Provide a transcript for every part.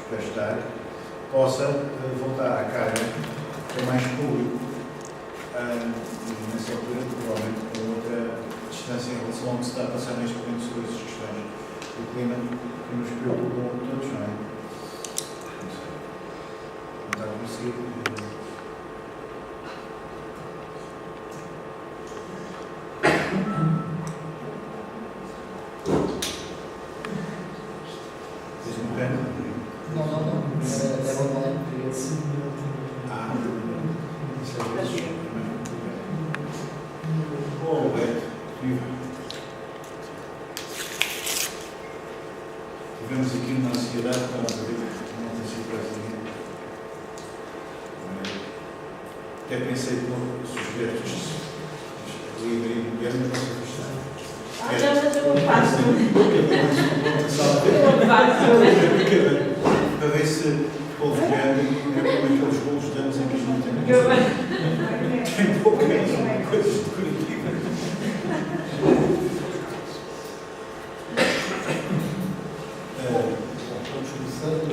para estar, possa voltar à carga com mais público. E nessa altura, provavelmente, com outra distância em relação ao que se está a passar neste momento sobre essas questões do clima que nos preocupam a todos, não é? Não está a conseguir. Tens um pé? Não. É bom, não é? Isso é vezes. Bom, Beto, viva. Tivemos aqui uma ansiedade para nós ver não tem sido brasileiro. Até pensei que sugerir o livro e mulher, mas não sei gostar. Mas eu faço. Eu faço. Para ver se houve grande, como aqueles bolos de anos em que a gente tem poucas coisas decorativas.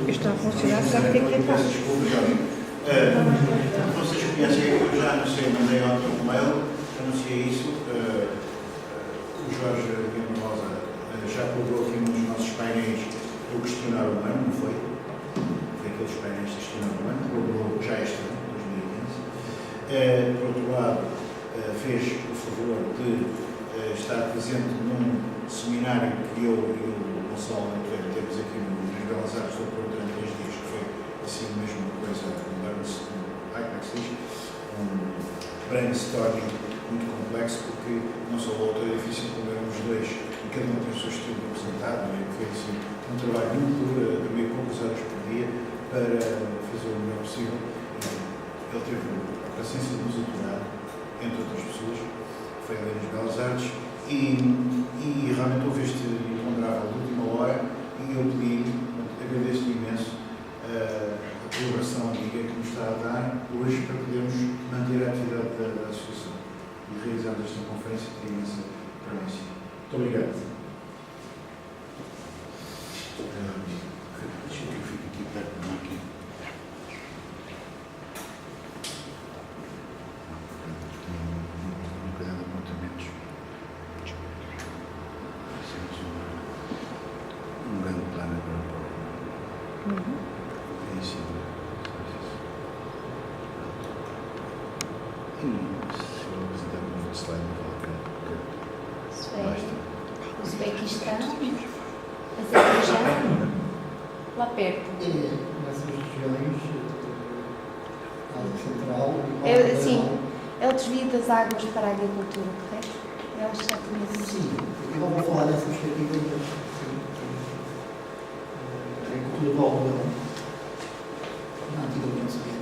Está a funcionar, já que tem que entrar. Desculpa, Jorge. Vocês conhecem, eu já anunciei, mandei ontem um mail, anunciei isso. O Jorge Guilherme Rosa já colocou aqui nos nossos painéis o questionário humano, não foi? Foi aqueles painéis de questionário humano, colocou já este ano, 2015. Por outro lado, fez o favor de estar presente num seminário que eu e o Gonçalo temos aqui nas Belas Artes do Porto durante 3 dias, que foi assim mesmo uma coisa, um brainstorming muito complexo, porque não só o autor é difícil, como éramos dois, e cada um tem o seu estilo apresentado, e foi assim, um trabalho muito duro, a dormir poucas horas por dia, para fazer o melhor possível. Ele teve a paciência de nos aturar, entre outras pessoas, foi ali nas Belas Artes, e realmente houve este imponderável de última hora, e eu pedi, agradeço imenso a colaboração amiga que nos está a dar hoje para podermos manter a atividade da associação e realizarmos esta conferência que tem imensa premissa. Muito obrigado. Deixa eu ficar aqui perto da máquina. Um bocadinho de apontamentos. Um grande plano agora para é isso. E se eu apresentar um outro slide, Uzbequistão, Azerbaijão, lá perto. Nessas regiões, Ásia Central e Sim, é o desvio das águas para a agricultura, correto? Eu acho que já tinha dito. Sim, eu não vou falar dessa perspectiva, mas a agricultura do algodão, na antiga União Soviética.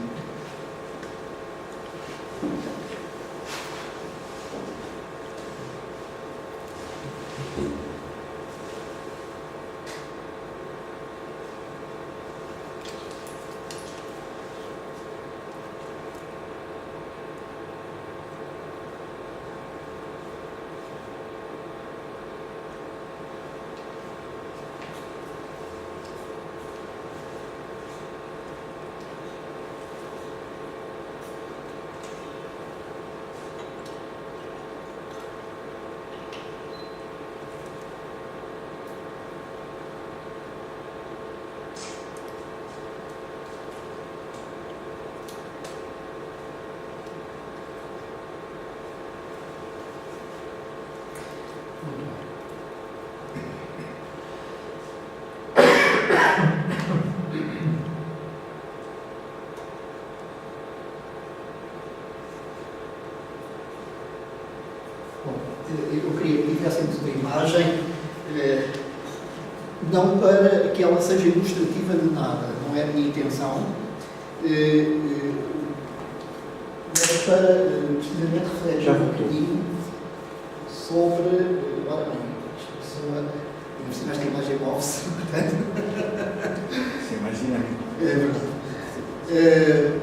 Eu queria que tivéssemos uma imagem, não para que ela seja ilustrativa de nada, não é a minha intenção, mas para precisamente refletir um bocadinho sobre. Ora bem, esta pessoa, esta imagem move-se, portanto. Sim, mais dinâmico. É verdade.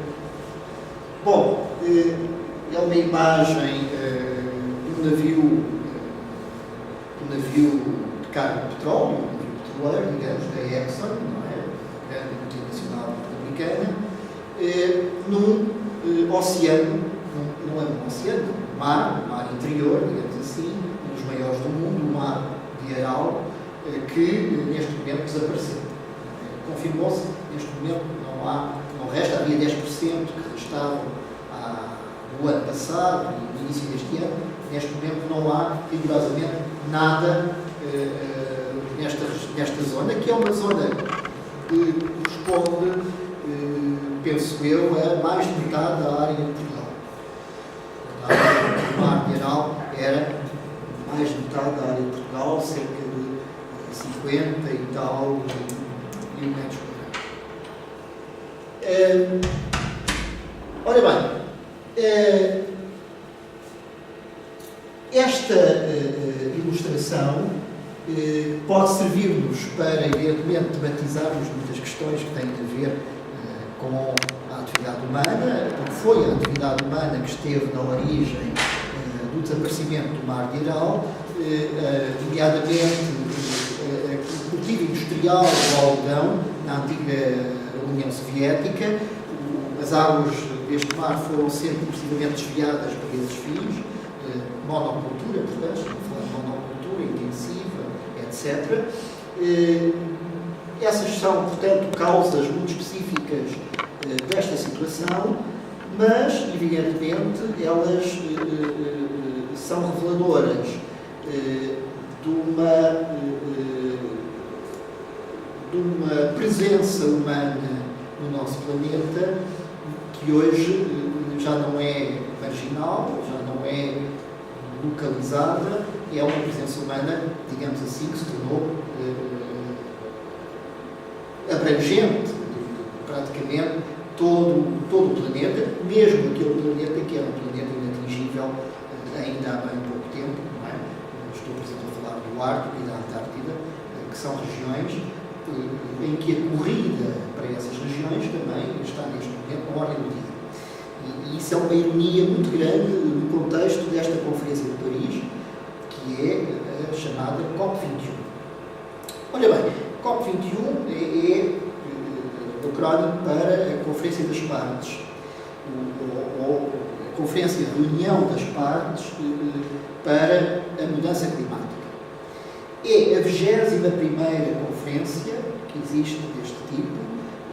Bom, é uma imagem de um navio de carga de petróleo, um navio petroleiro, digamos, da Exxon, não é? Grande oceano, não é um oceano, um mar interior, digamos assim, um dos maiores do mundo, o mar de Aral, que neste momento desapareceu. Confirmou-se, neste momento não resta, havia 10% que restavam no ano passado e no início deste ano. Neste momento não há, rigorosamente, nada nesta zona, que é uma zona que corresponde, penso eu, a mais de metade da área de Portugal. O mar de Aral era mais de metade da área de Portugal, cerca de 50 e tal mil metros quadrados. Ora bem, esta ilustração pode servir-nos para, evidentemente, tematizarmos muitas questões que têm a ver com a atividade humana, porque foi a atividade humana que esteve na origem do desaparecimento do mar de Aral, nomeadamente o cultivo industrial do algodão na antiga União Soviética. As águas deste mar foram sendo progressivamente desviadas para esses fins, monocultura, portanto, estamos a falar de monocultura intensiva, etc. Essas são, portanto, causas muito específicas desta situação, mas, evidentemente, elas são reveladoras de uma presença humana no nosso planeta que hoje já não é marginal, já não é localizada, é uma presença humana, digamos assim, que se tornou abrangente, praticamente todo o planeta, mesmo aquele planeta que era um planeta inatingível ainda há bem pouco tempo, não é? Estou, por exemplo, a falar do Ártico e da Antártida, que são regiões em que a corrida para essas regiões também está neste momento na ordem do dia. E isso é uma ironia muito grande no contexto desta Conferência de Paris, que é a chamada COP21. Olha bem, COP21 é o acrónimo para a Conferência das Partes, ou a Conferência de Reunião das Partes para a Mudança Climática. É a 21ª conferência que existe deste tipo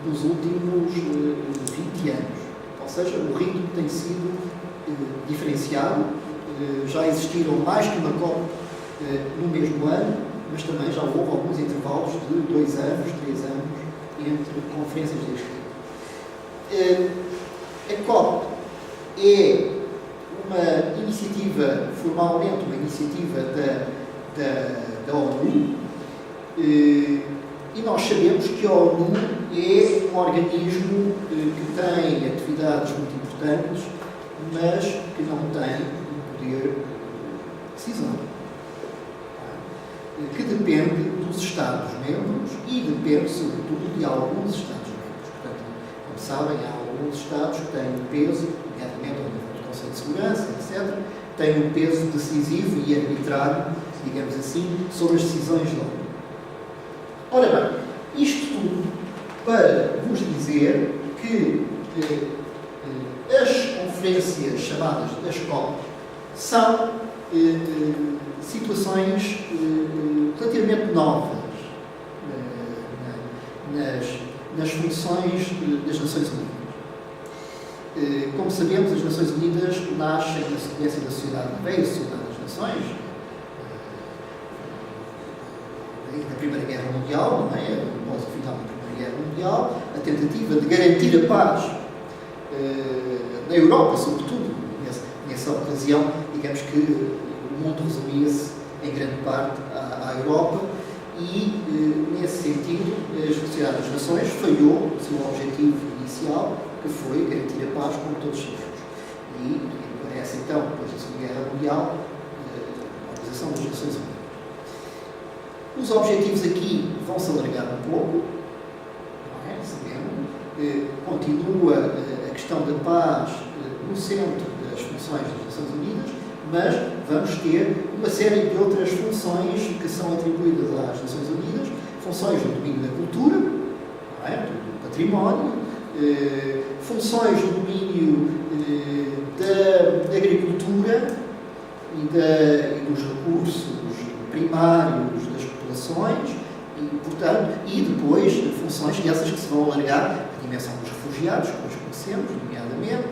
nos últimos 20 anos. Ou seja, o ritmo tem sido diferenciado. Já existiram mais que uma COP no mesmo ano, mas também já houve alguns intervalos de 2 anos, 3 anos entre conferências deste tipo. A COP é uma iniciativa, formalmente uma iniciativa da ONU, e nós sabemos que a ONU é um organismo que tem atividades muito importantes, mas que não tem um poder decisório, que depende dos Estados-membros e depende, sobretudo, de alguns Estados-membros. Portanto, como sabem, há alguns Estados que têm um peso, nomeadamente ao nível do Conselho de Segurança, etc., têm um peso decisivo e arbitrário, digamos assim, sobre as decisões da ONU. Ora bem, isto tudo para vos dizer que as conferências chamadas das COP são situações relativamente novas nas funções das Nações Unidas. Como sabemos, as Nações Unidas nascem na sequência da Sociedade Velha, a Sociedade das Nações, da Primeira Guerra Mundial, não é? Após o final da Primeira Guerra Mundial, a tentativa de garantir a paz na Europa, sobretudo, nessa ocasião, digamos que o mundo resumia-se em grande parte à Europa e, nesse sentido, a Sociedade das Nações falhou o seu objetivo inicial, que foi garantir a paz, como todos sabemos. E parece, então, depois da Segunda Guerra Mundial, a Organização das Nações Unidas. Os objetivos aqui vão se alargar um pouco, não é? Sabemos. Continua a questão da paz no centro das funções das Nações Unidas, mas vamos ter uma série de outras funções que são atribuídas às Nações Unidas, funções do domínio da cultura, não é? Do património, funções no domínio da agricultura e dos recursos primários das populações e depois funções dessas que se vão alargar a dimensão dos refugiados, que nós conhecemos, nomeadamente,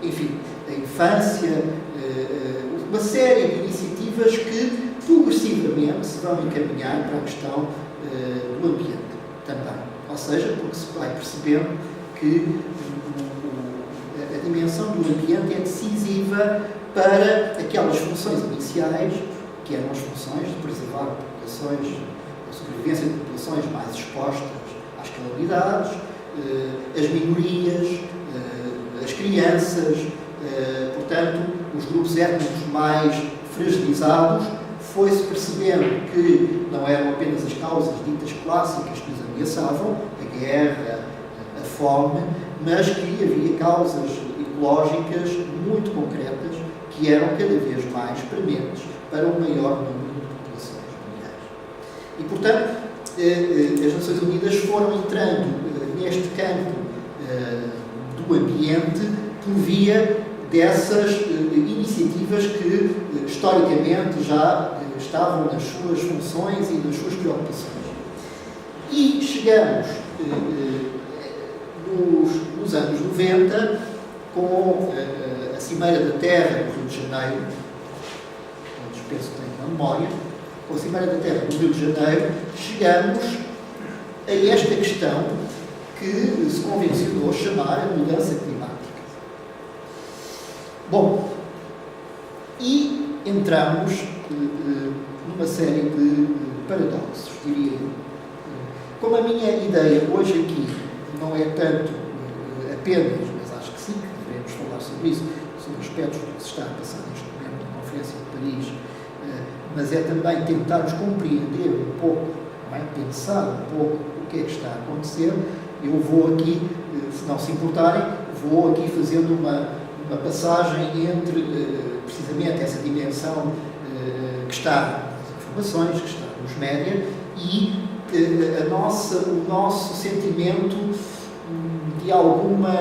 enfim, a infância, uma série de iniciativas que progressivamente se vão encaminhar para a questão do ambiente também. Ou seja, porque se vai percebendo que a dimensão do ambiente é decisiva para aquelas funções iniciais, que eram as funções de preservar populações, a sobrevivência de populações mais expostas às calamidades, as minorias, as crianças, portanto, os grupos étnicos mais fragilizados. Foi-se percebendo que não eram apenas as causas ditas clássicas que os ameaçavam, a guerra, a fome, mas que havia causas ecológicas muito concretas que eram cada vez mais prementes para um maior número de populações mundiais. E, portanto, as Nações Unidas foram entrando neste campo do ambiente por via dessas iniciativas que, historicamente, já estavam nas suas funções e nas suas preocupações. E chegamos, nos anos 90, com a Cimeira da Terra no Rio de Janeiro, todos penso que têm uma memória, com a Cimeira da Terra no Rio de Janeiro, chegamos a esta questão que se convencionou chamar a mudança climática. Bom, e entramos numa série de paradoxos, diria eu. Como a minha ideia hoje aqui não é tanto apenas, mas acho que sim, que devemos falar sobre isso, sobre aspectos do que se está a passar neste momento na Conferência de Paris, mas é também tentarmos compreender um pouco, não é? Pensar um pouco o que é que está a acontecer. Eu vou aqui, se não se importarem, vou aqui fazendo uma passagem entre, precisamente, essa dimensão que está nas informações, que está nos média, e o nosso sentimento de alguma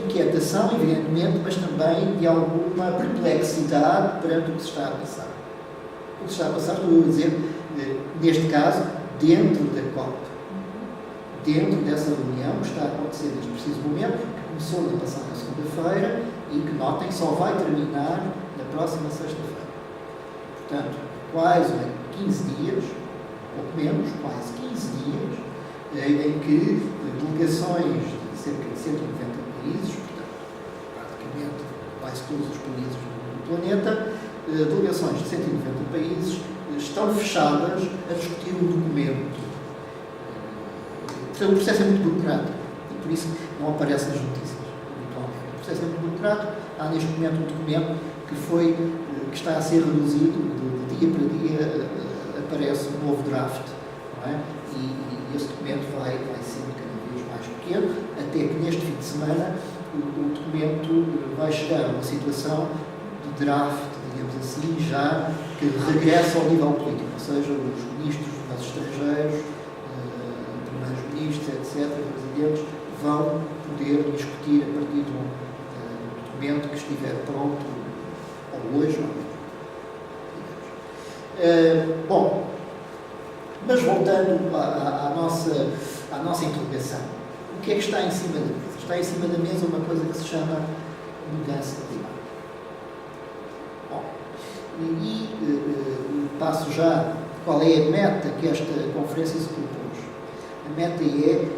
inquietação, evidentemente, mas também de alguma perplexidade perante o que se está a passar. O que se está a passar, estou eu a dizer, neste caso, dentro da COP. Dentro dessa reunião que está a acontecer neste preciso momento, que começou na passada segunda-feira e que, notem, só vai terminar na próxima sexta-feira. Portanto, quase 15 dias, pouco menos, quase 15 dias, em que delegações de cerca de 190 países, portanto, praticamente quase todos os países do planeta, delegações de 190 países estão fechadas a discutir um documento. Portanto, o processo é muito burocrático e por isso não aparece nas notícias. O processo é muito burocrático. Há neste momento um documento que está a ser reduzido, de dia para dia aparece um novo draft, não é? E esse documento vai sendo cada vez mais pequeno, até que neste fim de semana o documento vai chegar a uma situação de draft, digamos assim, já que regressa ao nível político, ou seja, os ministros dos negócios estrangeiros, primeiros-ministros, etc., presidentes, vão poder discutir a partir de um documento que estiver pronto, ou hoje, ou amanhã. Bom, mas voltando à nossa interrogação, o que é que está em cima da mesa? Está em cima da mesa uma coisa que se chama mudança climática. Bom, e passo já qual é a meta que esta conferência se propôs. A meta é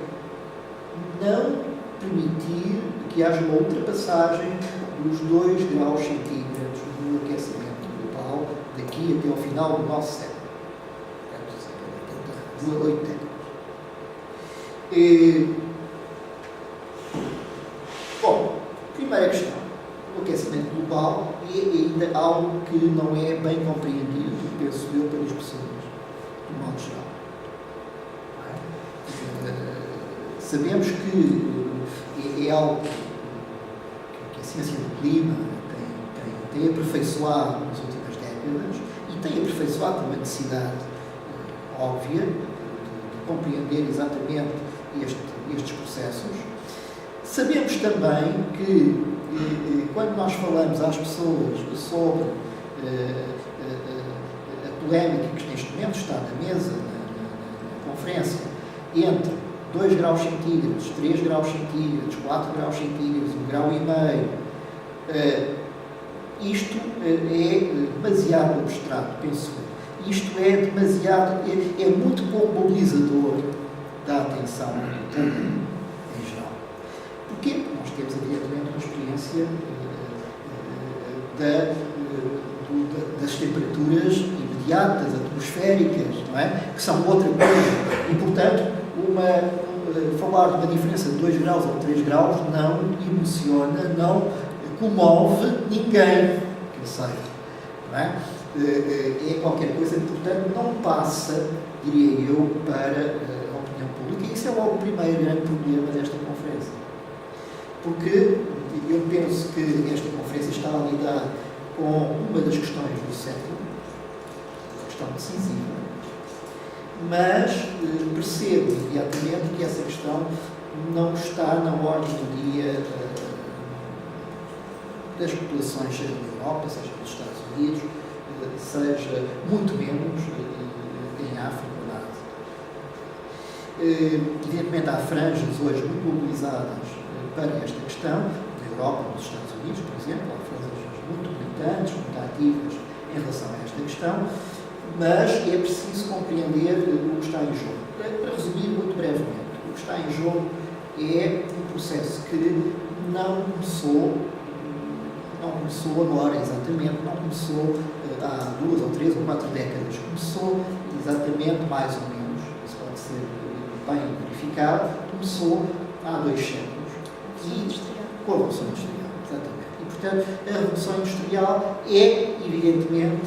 não permitir que haja uma ultrapassagem dos 2 graus centígrados do aquecimento global daqui até ao final do nosso século. 8 décadas. Bom, primeira questão. O aquecimento global é ainda algo que não é bem compreendido, penso eu, pelas pessoas, de modo geral. Sabemos que é algo que a ciência do clima tem aperfeiçoado nas últimas décadas e tem aperfeiçoado uma necessidade óbvia de compreender exatamente estes processos. Sabemos também que, quando nós falamos às pessoas sobre a polémica que neste momento está na mesa, na conferência, entre 2 graus centígrados, 3 graus centígrados, 4 graus centígrados, 1,5 grau, isto é demasiado abstrato, penso eu. Isto é demasiado, é muito pouco mobilizador da atenção do público em geral. Porquê? Porque nós temos, evidentemente, uma experiência das temperaturas imediatas, atmosféricas, não é? Que são outra coisa. E, portanto, falar de uma diferença de 2 graus ou 3 graus não emociona, não comove ninguém que eu saiba. Não é? É qualquer coisa que, portanto, não passa, diria eu, para a opinião pública. E isso é logo o primeiro grande problema desta conferência. Porque eu penso que esta conferência está a lidar com uma das questões do século, a questão decisiva, mas percebo imediatamente que essa questão não está na ordem do dia das populações, seja na Europa, seja nos Estados Unidos, seja muito menos em África ou na Ásia. Evidentemente há franjas hoje muito mobilizadas para esta questão, na Europa, nos Estados Unidos, por exemplo, há franjas muito militantes, muito ativas em relação a esta questão, mas é preciso compreender o que está em jogo. Para resumir muito brevemente, o que está em jogo é um processo que não começou agora exatamente, não começou há 2 ou 3 ou 4 décadas, começou exatamente mais ou menos, isso pode ser bem verificado, começou há 2 séculos com a Revolução Industrial, exatamente. E, portanto, a Revolução Industrial é, evidentemente,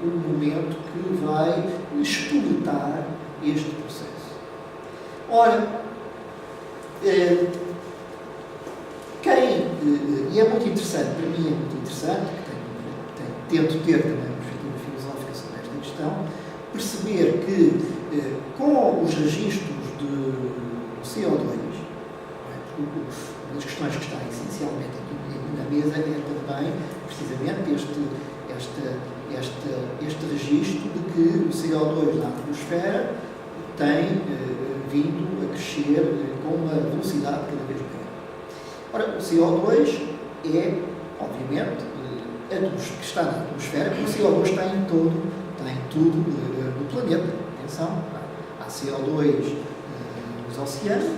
um momento que vai explotar este processo. Ora, e é muito interessante, para mim é muito interessante, que tento ter também uma perspectiva filosófica sobre esta questão, perceber que com os registros de CO2, uma das questões que está essencialmente aqui na mesa é também, precisamente, este registro de que o CO2 na atmosfera tem vindo a crescer com uma velocidade cada vez maior. Ora, o CO2 é, obviamente, que está na atmosfera, porque o CO2 está em tudo no planeta. Atenção, há CO2 nos oceanos,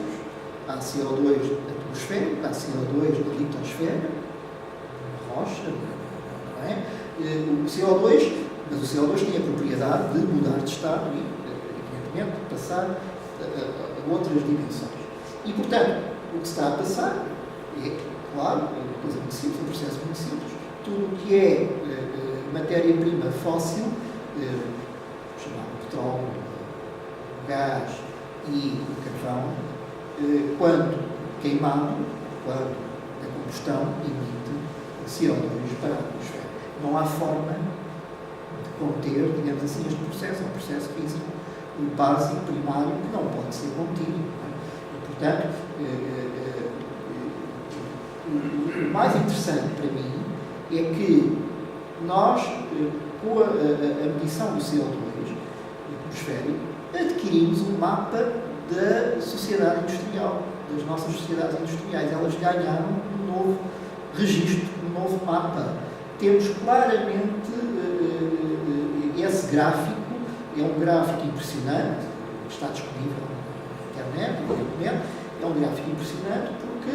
há CO2 atmosférico, há CO2 na litosfera, na rocha, não é? O CO2, mas o CO2 tem a propriedade de mudar de estado e, evidentemente, passar a outras dimensões. E, portanto, o que se está a passar é, claro, uma coisa muito simples, um processo muito simples. Tudo o que é matéria-prima fóssil, chamado petróleo, gás e o carvão, quando queimado, quando a combustão emite CO2 para a atmosfera. Não há forma de conter, digamos assim, este processo. É um processo físico básico, primário, que não pode ser contido. E, portanto, o mais interessante para mim é que nós, com a medição do CO2 atmosférico, adquirimos um mapa da sociedade industrial, das nossas sociedades industriais. Elas ganharam um novo registro, um novo mapa. Temos claramente esse gráfico, é um gráfico impressionante, está disponível na internet, evidentemente, é um gráfico impressionante porque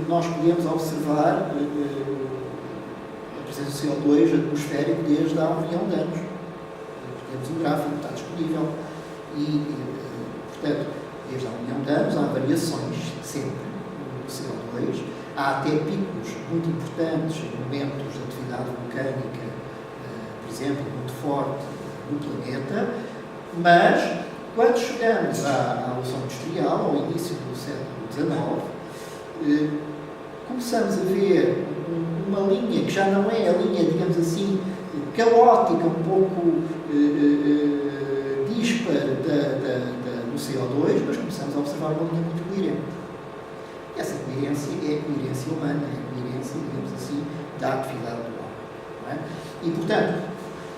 nós podemos observar a presença de CO2 atmosférico desde há 1 milhão de anos. Temos um gráfico, está disponível e, portanto, desde há 1 milhão de anos há variações sempre no CO2, há até picos muito importantes em momentos de atividade vulcânica, por exemplo, muito forte no planeta, mas quando chegamos à Revolução Industrial, ao início do século XIX, começamos a ver uma linha que já não é a linha, digamos assim, caótica, um pouco díspara do do CO2, mas começamos a observar uma linha muito coerente. Essa coerência é a coerência humana, é a coerência, digamos assim, da atividade do homem. Não é? E, portanto,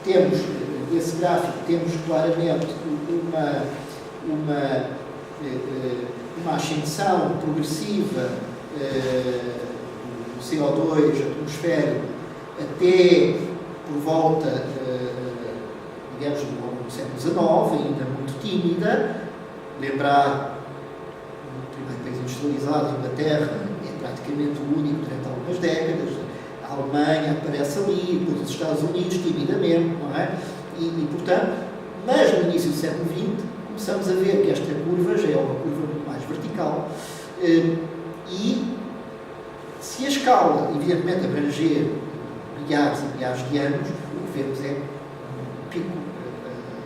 temos esse gráfico, temos claramente uma ascensão progressiva do CO2 atmosférico até por volta, digamos, do século XIX, ainda muito tímida. Lembrar, o primeiro país industrializado, a Inglaterra, é praticamente o único durante algumas décadas. A Alemanha aparece ali, depois os Estados Unidos, timidamente, não é? E, portanto, mas no início do século XX, começamos a ver que esta curva já é uma curva muito mais vertical e se a escala, evidentemente, abranger milhares e milhares de anos, o que vemos é um pico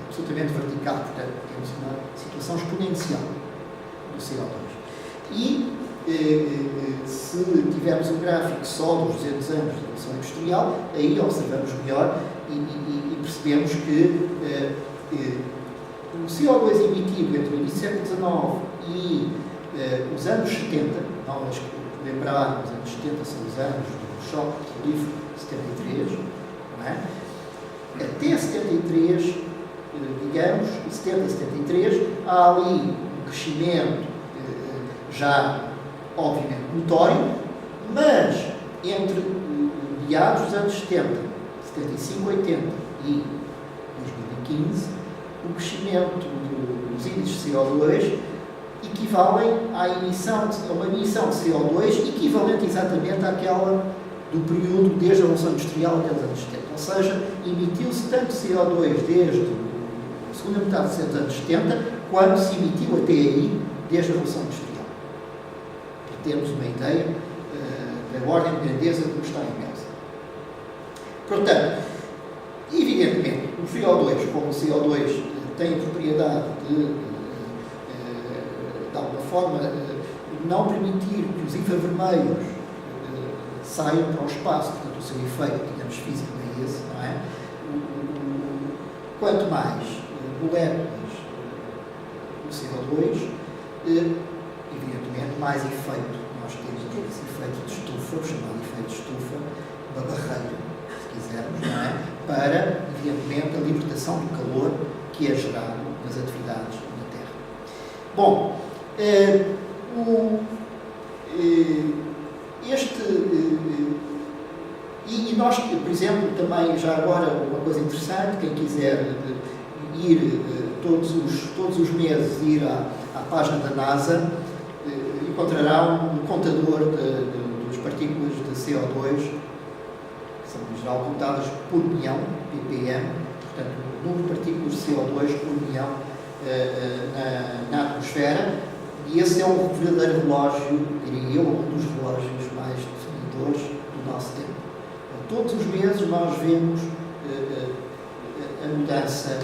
absolutamente vertical, portanto, temos uma situação exponencial do CO2. E se tivermos um gráfico só dos 200 anos de evolução industrial, aí observamos melhor e percebemos que o CO2 emitido entre o início do século XIX e os anos 70, nós lembrar, os anos 70 são os anos do choque petrolífero de 73, não é? Até 73, digamos, 70 a 73, há ali um crescimento já, obviamente, notório, mas entre meados dos anos 70, 75, 80 e 2015, o crescimento dos índices de CO2 equivalem a uma emissão de CO2 equivalente exatamente àquela do período desde a Revolução Industrial até os anos 70. Ou seja, emitiu-se tanto CO2 desde a segunda metade dos anos 70, quanto se emitiu até aí desde a Revolução Industrial. Para termos uma ideia da ordem de grandeza do que está em causa. Portanto, evidentemente, o CO2, como o CO2 tem a propriedade de alguma forma, não permitir que os infravermelhos saiam para o espaço, portanto, o seu efeito, digamos, físico é esse, não é? Quanto mais moléculas do CO2, evidentemente, mais efeito nós temos aqui, esse efeito de estufa, o chamado efeito de estufa, uma barreira, se quisermos, não é? Para, evidentemente, a libertação do calor que é gerado nas atividades na Terra. Bom, e nós, por exemplo, também, já agora, uma coisa interessante, quem quiser ir todos os meses ir à página da NASA, encontrará um contador das partículas de CO2, que são em geral contadas por milhão, ppm, portanto, o número de partículas de CO2 por milhão na atmosfera, e esse é um verdadeiro relógio, diria eu, um dos relógios mais definidores do nosso tempo. Todos os meses nós vemos a mudança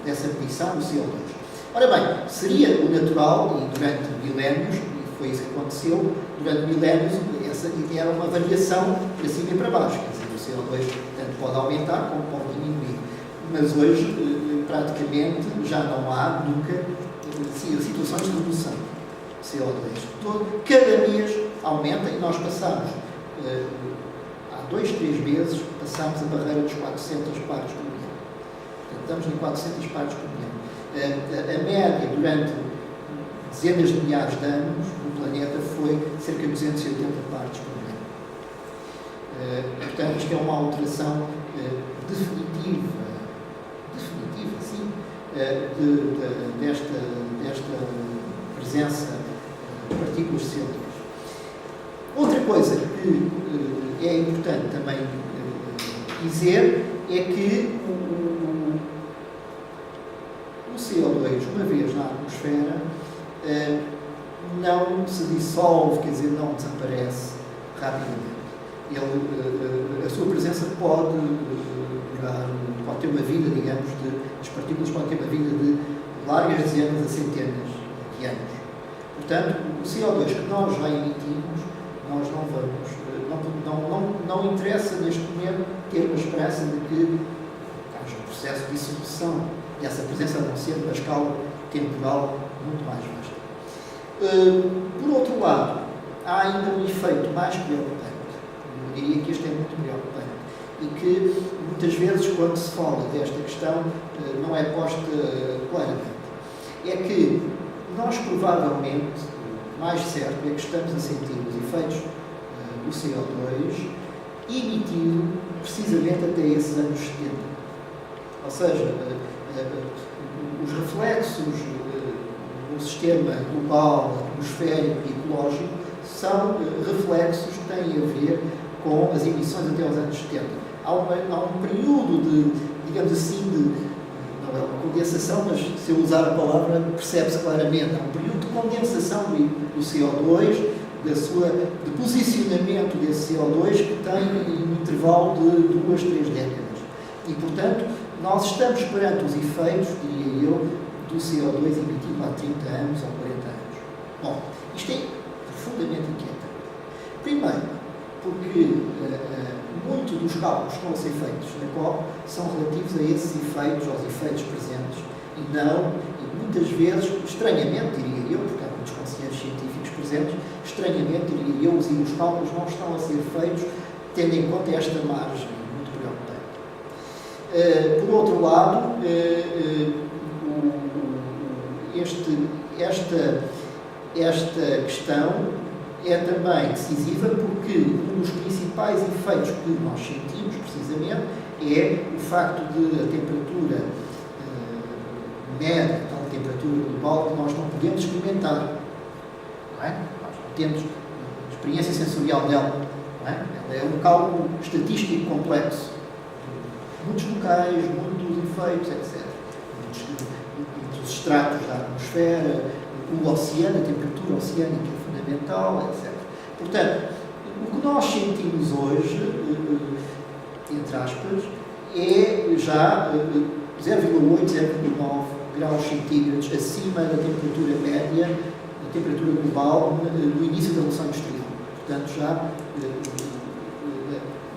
dessa medição do CO2. Ora bem, seria o natural, e durante milénios, e foi isso que aconteceu, durante milénios essa era uma variação para cima e para baixo, quer dizer, o CO2 tanto pode aumentar como pode diminuir. Mas hoje, praticamente, já não há nunca situações de redução de CO2. Cada mês aumenta e nós passamos, há 2, 3 meses, passamos a barreira dos 400 partes por milhão. Portanto, estamos em 400 partes por milhão. A média, durante dezenas de milhares de anos, no planeta foi cerca de 280 partes por milhão. Portanto, isto é uma alteração definitiva, sim, desta presença de partículas de CO2. Outra coisa que é importante também dizer é que o CO2, uma vez na atmosfera, não se dissolve, quer dizer, não desaparece rapidamente. A sua presença pode ter uma vida, digamos, as partículas podem ter uma vida de largas dezenas a centenas de anos. Portanto, o CO2 que nós já emitimos, nós não vamos, não interessa neste momento ter uma esperança de que haja um processo de dissolução essa presença não ser uma escala temporal muito mais vasta. Por outro lado, há ainda um efeito mais preocupante, eu diria que este é muito preocupante, e que muitas vezes, quando se fala desta questão, não é posta claramente. É que nós provavelmente, mais certo, é que estamos a sentir os efeitos do CO2 emitido precisamente até esses anos 70. Ou seja, os reflexos no sistema global, atmosférico e ecológico são reflexos que têm a ver com as emissões até aos anos 70. Há um período de, digamos assim, não é uma condensação, mas se eu usar a palavra percebe-se claramente, há um período de condensação do CO2, de posicionamento desse CO2 que tem um intervalo de 2, 3 décadas. E, portanto, nós estamos perante os efeitos, diria eu, do CO2 emitido há 30 anos ou 40 anos. Bom, isto é profundamente inquietante. Primeiro, porque muitos dos cálculos que estão a ser feitos na COP são relativos a esses efeitos, aos efeitos presentes, e muitas vezes, estranhamente, diria eu, porque há muitos conselheiros científicos presentes, estranhamente, diria eu, os cálculos não estão a ser feitos tendo em conta esta margem muito preocupante. Por outro lado, esta questão é também decisiva porque um dos principais efeitos que nós sentimos, precisamente, é o facto de a temperatura média, a temperatura global, que nós não podemos experimentar. Não é? Nós não temos experiência sensorial dela. Não é? Ela é um cálculo estatístico complexo. Muitos locais, muitos efeitos, etc. Muitos estratos da atmosfera, o oceano, a temperatura oceânica é fundamental, etc. Portanto, o que nós sentimos hoje, entre aspas, é já 0,8, 0,9 graus centígrados acima da temperatura média, da temperatura global, no início da Revolução Industrial. Portanto, já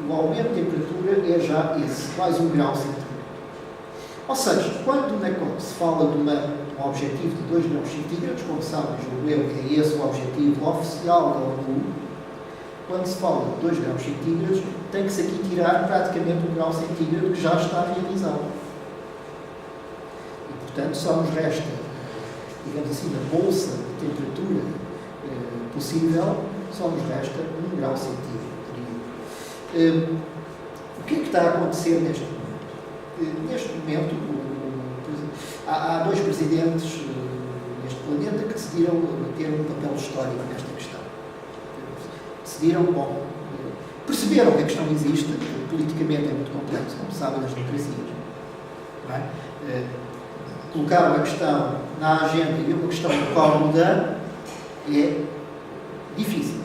o aumento de temperatura é já esse, quase 1 grau centígrado. Ou seja, quando na COP se fala de um objetivo de 2 graus centígrados, como sabem, julgo eu que é esse o objetivo oficial da ONU, quando se fala de 2 graus centígrados, tem que se aqui tirar praticamente 1 grau centígrado que já está realizado. E, portanto, só nos resta, digamos assim, na bolsa de temperatura possível, só nos resta 1 grau centígrado. O que é que está a acontecer neste momento? Neste momento, há 2 presidentes neste planeta que decidiram ter um papel histórico nesta questão. Decidiram, bom, perceberam que a questão existe, politicamente é muito complexo, como sabem, nas democracias. Não é? Colocaram a questão na agenda e uma questão incómoda é difícil.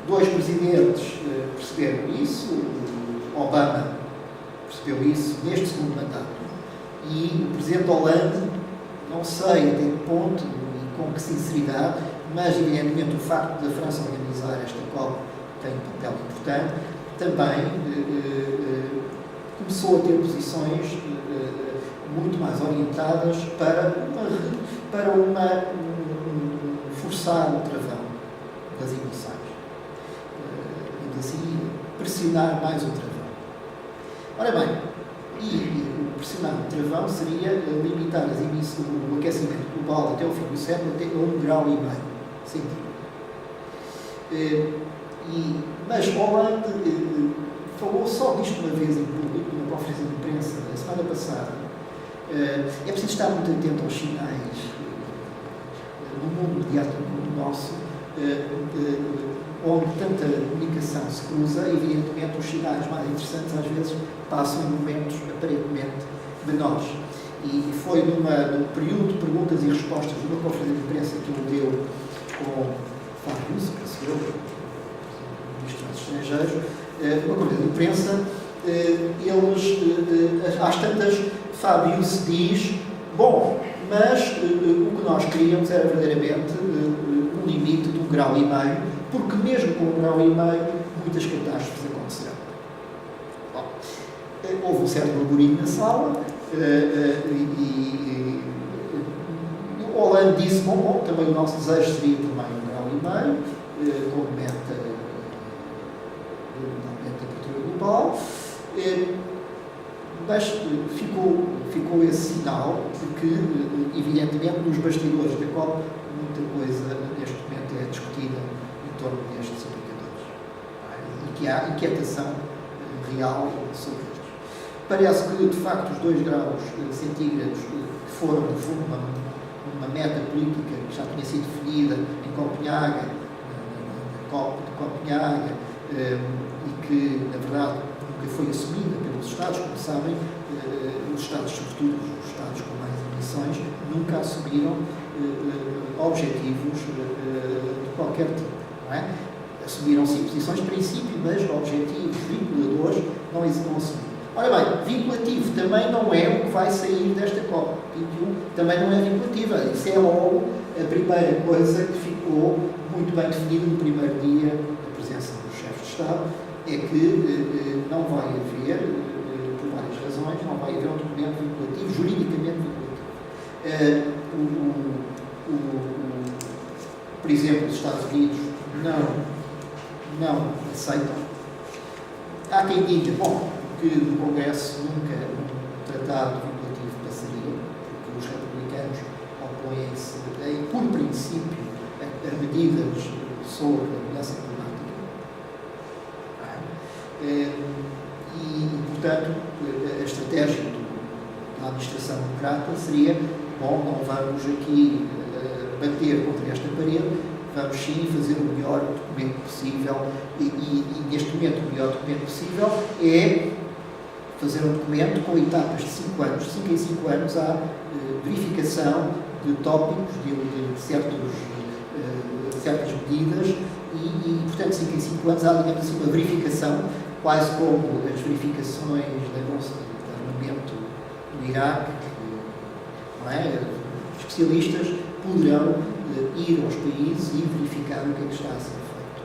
2 presidentes perceberam isso, Obama percebeu isso neste segundo mandato. E o Presidente Hollande, não sei até que ponto e com que sinceridade, mas evidentemente o facto da França organizar esta COP tem um papel importante, também começou a ter posições muito mais orientadas para forçar o travão das emissões. Digamos assim, pressionar mais o travão. Ora bem, e pressionar o travão seria limitar as emissões, o aquecimento global até o fim do século até 1,5 graus centígrado. Mas Hollande falou só disto uma vez em público, numa conferência de imprensa, a semana passada. É preciso estar muito atento aos sinais no mundo mediático como o nosso, onde tanta comunicação se cruza, evidentemente os sinais mais interessantes às vezes passam em momentos aparentemente menores. E foi num período de perguntas e respostas numa conferência de imprensa que ele deu com Fábio, que o Ministro dos Estrangeiros, numa conferência de imprensa, às tantas, Fábio se diz, bom, mas o que nós queríamos era verdadeiramente um limite de 1,5 graus, porque mesmo com 1,5 graus, muitas catástrofes acontecerão. Bom, houve um certo burburinho na sala, O Hollande disse, bom, também o nosso desejo seria também 1,5 grau, como meta da temperatura global, mas ficou esse sinal de que, evidentemente, nos bastidores da COP, muita coisa neste momento é discutida em torno destes indicadores. E que há inquietação real sobre eles. Parece que, de facto, os 2 graus centígrados foram, no fundo, uma meta política que já tinha sido definida em Copenhague, na COP de Copenhague, e que, na verdade, nunca foi assumida pelos Estados. Como sabem, os Estados, sobretudo os Estados com mais emissões, nunca assumiram objetivos de qualquer tipo. Não é? Assumiram sim posições de princípio, mas objetivos vinculadores não assumiram. Ora bem, vinculativo também não é o que vai sair desta COP21, também não é vinculativa. Isso é logo a primeira coisa que ficou muito bem definida no primeiro dia da presença dos chefes de Estado, é que não vai haver, por várias razões, não vai haver um documento vinculativo, juridicamente vinculativo. Por exemplo, os Estados Unidos não aceitam. Há quem diga, bom, que no Congresso nunca um tratado vinculativo passaria, porque os republicanos opõem-se, por princípio, a medidas sobre a mudança climática. E, portanto, a estratégia da administração democrata seria, bom, não vamos aqui bater contra esta parede, vamos sim fazer o melhor documento possível e neste momento o melhor documento possível é fazer um documento com etapas de 5 anos. 5 em 5 anos há verificação de tópicos, de certas medidas e, portanto, 5 em 5 anos há, digamos assim, uma verificação, quase como as verificações da bolsa de armamento do Iraque, não é? Especialistas poderão ir aos países e verificar o que é que está a ser feito.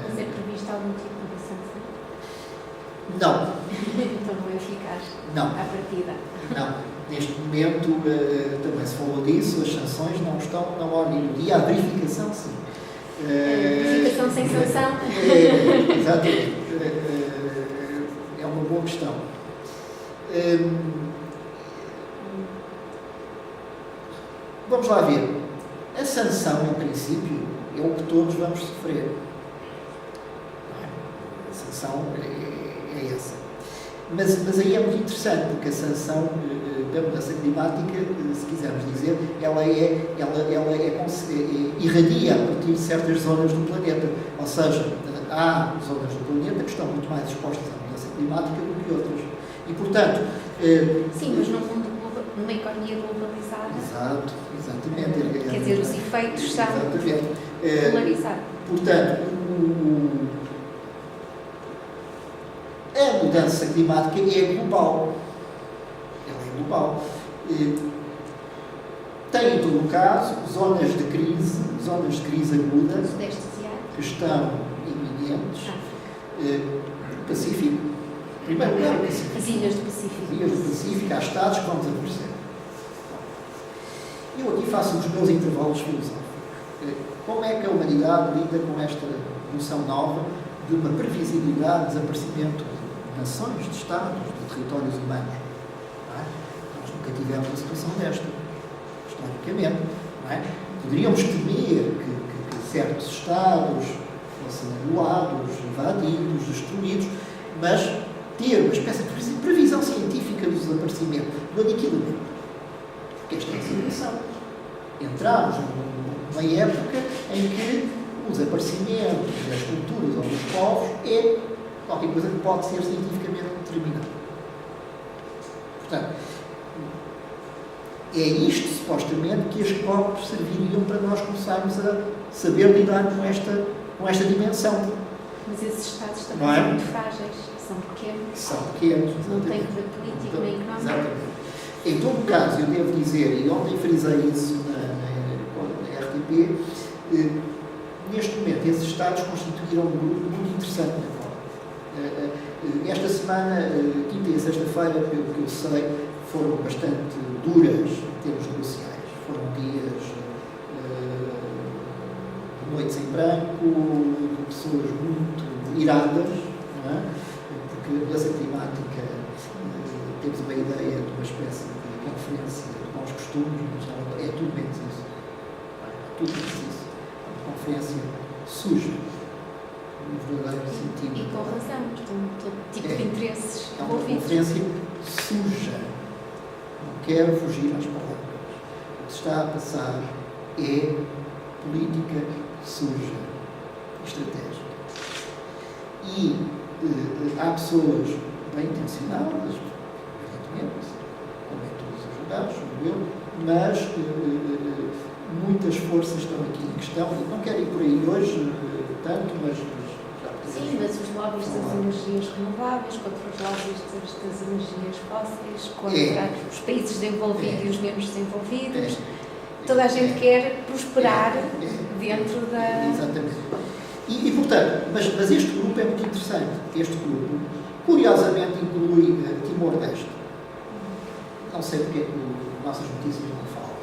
Mas é previsto algum tipo de sanção? Não. Então não é eficaz? Não. À partida? Não. Neste momento, também se falou disso, as sanções não estão na ordem do dia. A verificação, sim. Verificação sem sanção? Exatamente. É uma boa questão. Vamos lá ver. A sanção, em princípio, é o que todos vamos sofrer. A sanção é essa. Mas aí é muito interessante, porque a sanção da mudança climática, se quisermos dizer, ela irradia a partir de certas zonas do planeta. Ou seja, há zonas do planeta que estão muito mais expostas à mudança climática do que outras. E, portanto... Sim, mas numa economia globalizada... Exato, exatamente. Quer dizer, os efeitos são polarizados. Portanto, a mudança climática é global. Ela é global. Tem, em todo o caso, zonas de crise aguda, que estão iminentes. Pacífico. Em primeiro lugar, o Pacífico. As ilhas do Pacífico. As ilhas do Pacífico, há estados que vão desaparecer. Eu aqui faço os meus intervalos filosóficos. Como é que a humanidade lida com esta noção nova de uma previsibilidade de desaparecimento de nações, de estados, de territórios humanos? Não é? Nós nunca tivemos uma situação desta, historicamente. Não é? Poderíamos temer que certos estados fossem anulados, invadidos, destruídos, mas ter uma espécie de previsão científica do desaparecimento, do aniquilamento. Porque esta é a situação. Entramos numa época em que o desaparecimento das culturas ou dos povos é qualquer coisa que pode ser cientificamente determinada. Portanto, é isto, supostamente, que as COPs serviriam para nós começarmos a saber lidar com esta dimensão. Mas esses Estados também são muito frágeis, são pequenos. São pequenos. Não têm poder político nem económico. Exatamente. Em todo caso, eu devo dizer, e ontem frisei isso na RTP, neste momento esses Estados constituíram um grupo muito interessante na COP. Esta semana, quinta e sexta-feira, pelo que eu sei, foram bastante duras em termos negociais. Foram dias, noites em branco, pessoas muito iradas, não é? Porque a mudança climática, temos uma ideia de uma espécie de conferência de bons costumes, mas não, é tudo menos isso. Tudo menos isso. É uma conferência suja, no verdadeiro sentido. E com razão, porque tem todo tipo de interesses É uma envolvidos. conferência suja. Não quero fugir às palavras. O que se está a passar é política suja, estratégica. E há pessoas bem intencionadas, evidentemente, como em todos os lugares, sou eu, mas muitas forças estão aqui em questão, e não quero ir por aí hoje tanto, mas já Sim, mas os lobbies das energias renováveis, contra os lobbies das energias fósseis, contra os países desenvolvidos e os menos desenvolvidos. Toda a gente quer prosperar dentro da... Exatamente. E portanto, mas este grupo é muito interessante. Este grupo, curiosamente, inclui Timor-Leste. Não sei porque é que nossas notícias não falam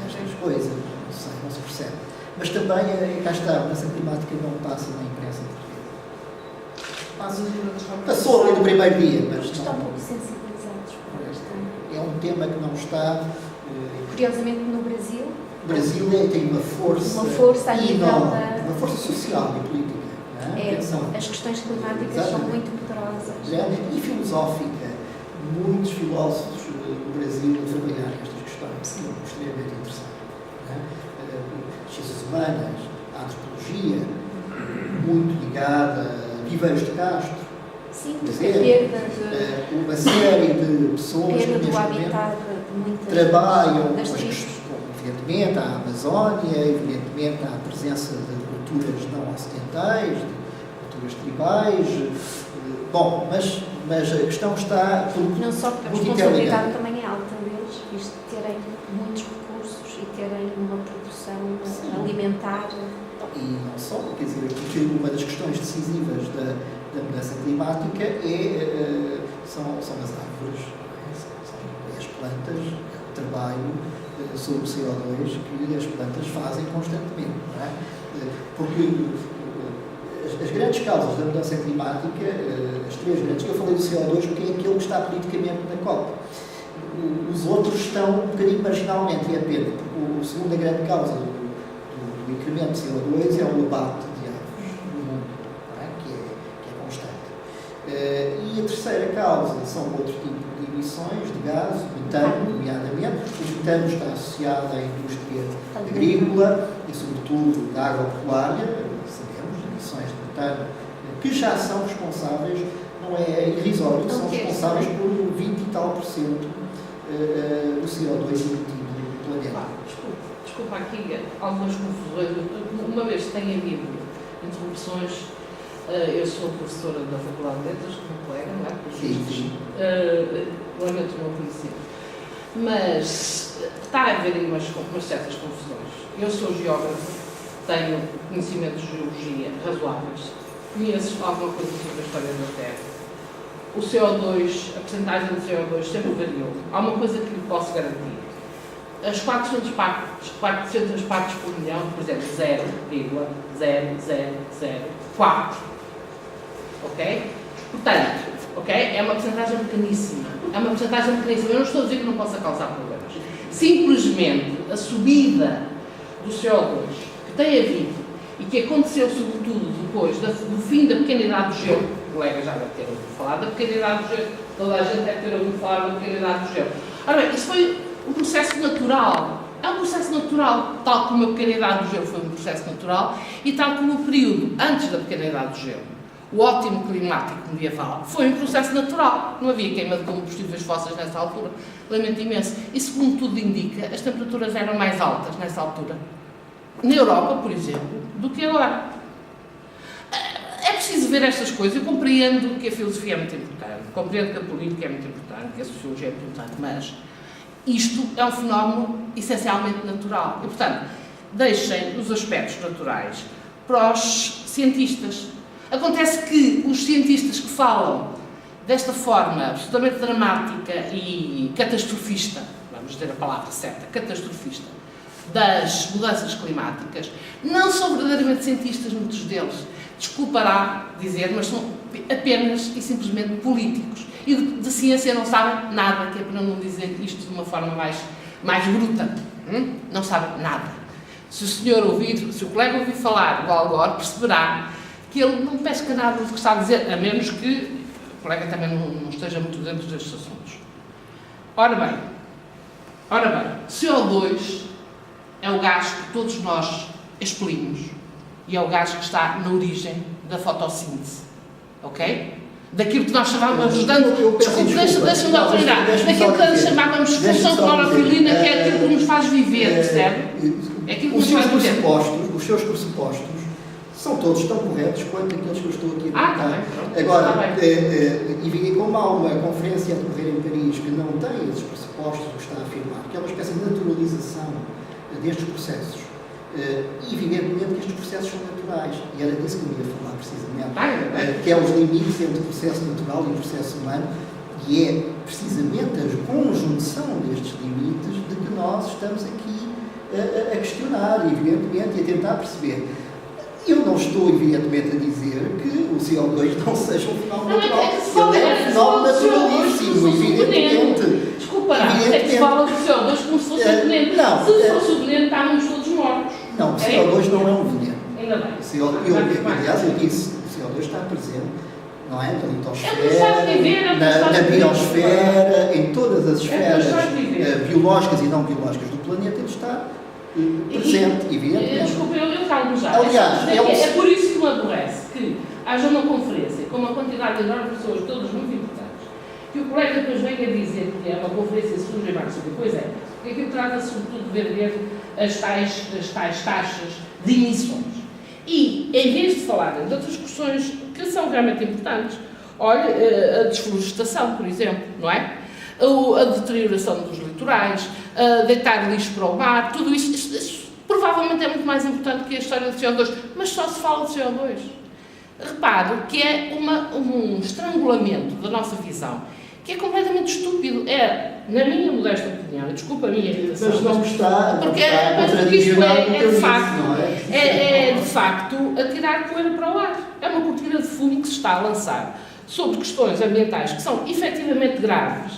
destas coisas, não sei, não se percebe. Mas também, cá está, a mudança climática não passa na imprensa portuguesa. Passou ali no primeiro dia, mas Estão um não, pouco sensibilizados por esta... é um tema que não está... Curiosamente, no Brasil, O Brasil tem uma força a nível enorme, da... uma força social e política. Não é? Atenção. As questões climáticas são muito poderosas. E filosófica. Muitos filósofos do Brasil a trabalhar estas questões. Extremamente interessante. Não é? Ciências humanas, a antropologia, muito ligada a Viveiros de Castro. Sim, Quer a dizer, perda de... uma série de pessoas que perda do neste habitat momento de muitas trabalham das com as tribos. questões, evidentemente, a Amazónia, evidentemente, a presença de culturas não ocidentais, de culturas tribais. Bom, mas a questão está Não só porque a muito responsabilidade interligada. também é alta deles, visto de terem muitos recursos e terem uma produção alimentar. E não só, quer dizer, porque uma das questões decisivas da mudança climática são as árvores, são as plantas, é o trabalho sobre o CO2 que as plantas fazem constantemente. Não é? Porque as grandes causas da mudança climática, as três grandes, que eu falei do CO2 porque é aquele que está politicamente na COP. Os outros estão um bocadinho marginalmente, e é pena, porque a segunda grande causa do incremento de CO2 é o abate de árvores no mundo, não é? Que é constante. E a terceira causa são outro tipo de emissões de gás, o metano, nomeadamente. O metano está associado à indústria agrícola e, sobretudo, da agropecuária, sabemos, emissões de metano, que já são responsáveis, não é irrisório, são responsáveis por 20 e tal % do CO2 emitido no planeta. Desculpa aqui algumas confusões. Uma vez tem havido interrupções, eu sou professora da Faculdade de Letras, como colega, não é? Sim. Lamento não conhecer. Mas está a haver aí umas certas confusões. Eu sou geógrafo, tenho conhecimentos de geologia razoáveis, conheço alguma coisa sobre a história da Terra. O CO2, a percentagem de CO2 sempre variou. Há uma coisa que lhe posso garantir. As 400 partes por milhão, por exemplo, 0,0004. Ok? Portanto, okay? É uma percentagem pequeníssima. Eu não estou a dizer que não possa causar problemas. Simplesmente a subida do CO2 que tem havido e que aconteceu sobretudo depois do fim da pequena idade do gelo, o colega já deve ter ouvido falar da pequena idade do gelo, toda a gente deve ter ouvido falar da pequena idade do gelo. Ora bem, isso foi um processo natural. É um processo natural, tal como a pequena idade do gelo foi um processo natural e tal como o período antes da pequena idade do gelo, o ótimo climático medieval, foi um processo natural. Não havia queima de combustíveis fósseis nessa altura. Lamento imenso. E segundo tudo indica, as temperaturas eram mais altas nessa altura, na Europa, por exemplo, do que agora. É preciso ver estas coisas. Eu compreendo que a filosofia é muito importante, compreendo que a política é muito importante, que a sociologia é muito importante, mas isto é um fenómeno essencialmente natural. E, portanto, deixem os aspectos naturais para os cientistas. Acontece que os cientistas que falam desta forma absolutamente dramática e catastrofista, vamos dizer a palavra certa, catastrofista, das mudanças climáticas, não são verdadeiramente cientistas, muitos deles, desculpará dizer, mas são apenas e simplesmente políticos. E de ciência não sabem nada, que é para não dizer isto de uma forma mais bruta. Não sabem nada. Se o senhor ouvir, se o colega ouvir falar do Al Gore, perceberá que ele não pesca nada do que está a dizer, a menos que o colega também não esteja muito dentro destes assuntos. Ora bem, CO2 é o gás que todos nós expelimos e é o gás que está na origem da fotossíntese, ok? Daquilo que nós chamávamos, deixa-me dar oportunidade, daquilo que nós chamávamos de função clorofilina, que é aquilo que nos faz viver, percebe? É aquilo que nos faz viver. Os seus pressupostos são todos tão corretos quanto aqueles que eu estou aqui a Tá bem. Agora, e como há uma conferência a decorrer em Paris que não tem esses pressupostos, o que está a afirmar, que é uma espécie de naturalização destes processos, e evidentemente que estes processos são naturais, e era disso que eu ia falar precisamente, que é os limites entre o processo natural e o processo humano, e é precisamente a conjunção destes limites de que nós estamos aqui a questionar, evidentemente, e a tentar perceber. Eu não estou, evidentemente, a dizer que o CO2 não seja um fenómeno natural. Ele é um fenómeno naturalíssimo, evidentemente. Desculpa, é que se fala do CO2 como se fosse um veneno. Se fosse um veneno, estávamos todos mortos. Não, o CO2 não é um veneno. Ainda bem. Aliás, eu disse, o CO2 está presente, não é? Na litosfera, na biosfera, em todas as esferas biológicas e não biológicas do planeta, ele está presente, evidentemente. Desculpa, eu calmo já. Aliás, é por isso que me aborrece que haja uma conferência com uma quantidade enorme de pessoas, todas muito importantes, que o colega depois venha dizer que é uma conferência sobre o março. Pois é, porque aquilo trata sobretudo de ver as tais taxas de emissões. E, em vez de falarem de outras questões que são realmente importantes, olha, a desflorestação, por exemplo, não é? A deterioração dos litorais, deitar lixo para o mar, tudo isso provavelmente é muito mais importante que a história do CO2, mas só se fala de CO2. Repare que é um estrangulamento da nossa visão, que é completamente estúpido. É, na minha modesta opinião, desculpa a minha irritação, mas não está, porque isto é de facto atirar poeira para o ar. É uma cortina de fumo que se está a lançar sobre questões ambientais que são efetivamente graves,